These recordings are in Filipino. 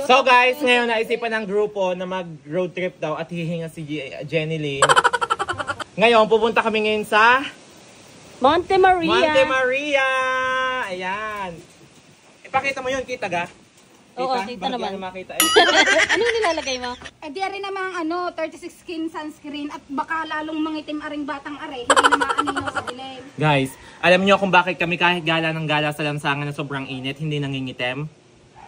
So guys, ngayon naisipan ng grupo na mag-road trip daw at hihinga si Jenny Lynn. Ngayon, pupunta kami ngayon sa Monte Maria. Monte Maria! Ayan. Ipakita mo yun, kita ga? Oo, kita naman. Makita, Ano nilalagay mo? Di rin namang 36 skin sunscreen at baka lalong mangitim aring batang are. Hindi na maaninaw sa dilim. Guys, alam niyo kung bakit kami kahit gala ng gala sa lansangan na sobrang init, hindi nangingitim?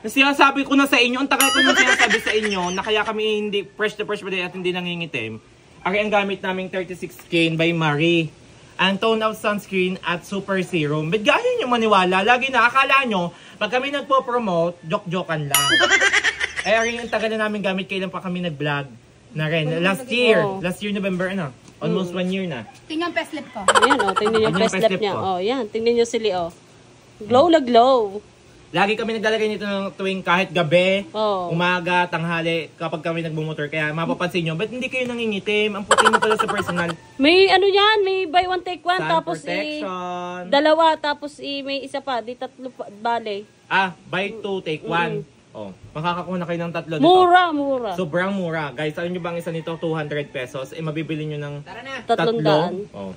Sinasabi ko na sa inyo, ang tagal ko na sinasabi sa inyo na kaya kami hindi fresh to fresh pa din at hindi nangingitim. Ang gamit naming 36 skin by Marie. Ang tone of sunscreen at super serum. Ba't gaya nyo maniwala? Lagi na akala nyo, pag kami nagpo-promote, joke-jokan lang. Ay, ang tagal na namin gamit, kailan pa kami nag-vlog na rin. Last year November, ano? Almost 1 year na. Tingnan peslip ko. Ayan o, tingnan nyo yung peslip niya. O, yan, tingnan nyo sili o. Glow na glow. Lagi kami naglalagay nito ng tuwing kahit gabi, Oh. umaga, tanghali, kapag kami nagbumotor. Kaya mapapansin nyo, ba't hindi kayo nangingitim? Ang puti nyo pala sa personal. May ano yan, may buy one take one, Sun tapos protection. dalawa, tapos may isa pa, di tatlo pa, bale. Buy 2, take 1. Oh, makakakuha na kayo ng 3 dito. Mura. Sobrang mura. Guys, alam nyo ba ang isa nito? 200 pesos. Eh, mabibili nyo ng 300. Oh.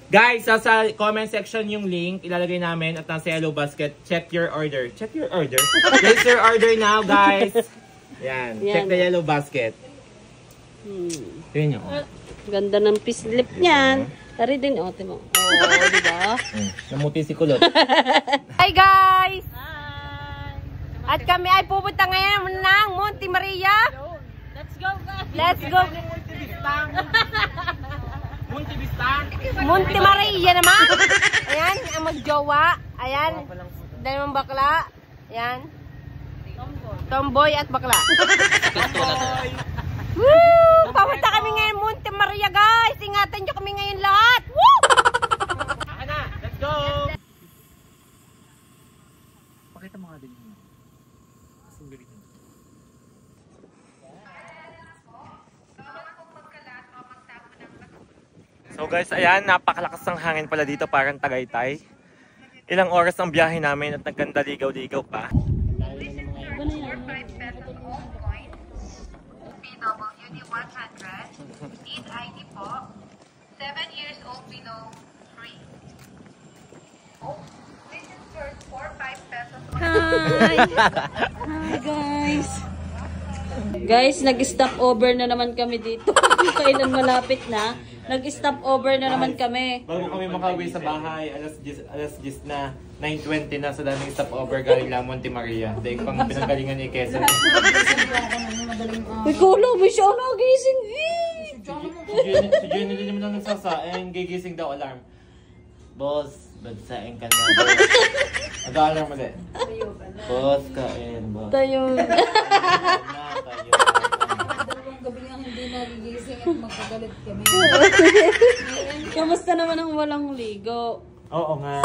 Guys, sa comment section yung link, ilalagay namin at nasa yellow basket. Check your order. Check your order? Place your order now, guys. Yan. Check the yellow basket. Tingnan nyo. Oh. Ganda ng pislip niyan. Tari din, o, timo. Oo, diba? Namuti si Kulot. Hi guys! At kami ay pupunta ngayon ng Monte Maria. Let's go, guys! Let's go! Monte Maria naman! Ayan, ang magjowa. Ayan, dalawang bakla. Ayan. Tomboy at bakla. Woo! Papunta kami ngayon Monte Maria, guys! Ingatan nyo kami ngayon lahat! Woo! Let's go! Pakita mo nga din yun. So guys, ayan, napakalakas ng hangin pala dito, parang Tagaytay. Ilang oras ang biyahe namin at nagkanda ligaw-ligaw pa. PWD 100, need ID po, 7 years old below 3. This is first 4-5 pesos. Hi! Hi, guys! Guys, nag-stop over na naman kami dito. Kailan malapit na. Nag-stop over na naman kami. Bago kami makauwi sa bahay, alas 10 na, 9:20 na sa daming stop over galing lang Monte Maria. Dahil pang pinanggalingan ni Quezon. Uy, kulo, may siya na gising. Si Jenny din naman lang nagsasaing, gigising daw alarm. Boss, bagsaing ka na. Nag-alarm ulit. Boss, kain. Boss. Tayo. Tayo. Gabi nga hindi nagigising at magkagalit kami. Kamusta naman ang walang ligo? Oo nga.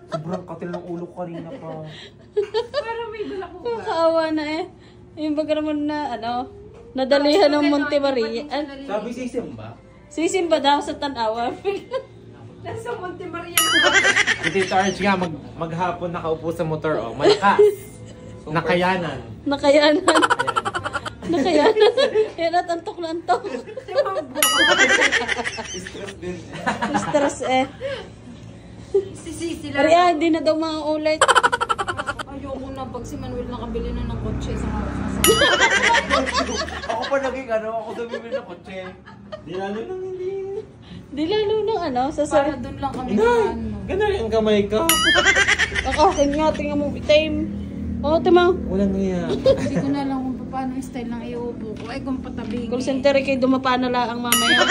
Sobrang katil ng ulo ko kanina pa. Nakakaawa na eh. Yung baga naman na, nadalihan ng Monte Maria. Sabi sisimba? Sisimba daw sa Tanawa. Nasa Monte Maria Si Tito Arch nga, maghapon nakaupo sa motor, oh. Malakas. Nakayanan. Nakayanan. Nakayanan. Yan at antok na antok. Stress din. Stress eh. Sisi Pero hindi na daw mga ulit. Ayoko na pag si Manuel nakabili na ng kotse sa mga Ako pa naging ako daw bibili ng kotse. Di lalo nang hindi. Di lalo nang Para sasarap. doon lang kami Inay! Ganun yung kamay ka. Akin nga, tingnan mo, time. Oo, tama. Walang niya. Hindi ko na lang kung paano yung style ng iuupo ko. Ay, kung patabingin. Call center kayo dumapa na lang ang mamaya.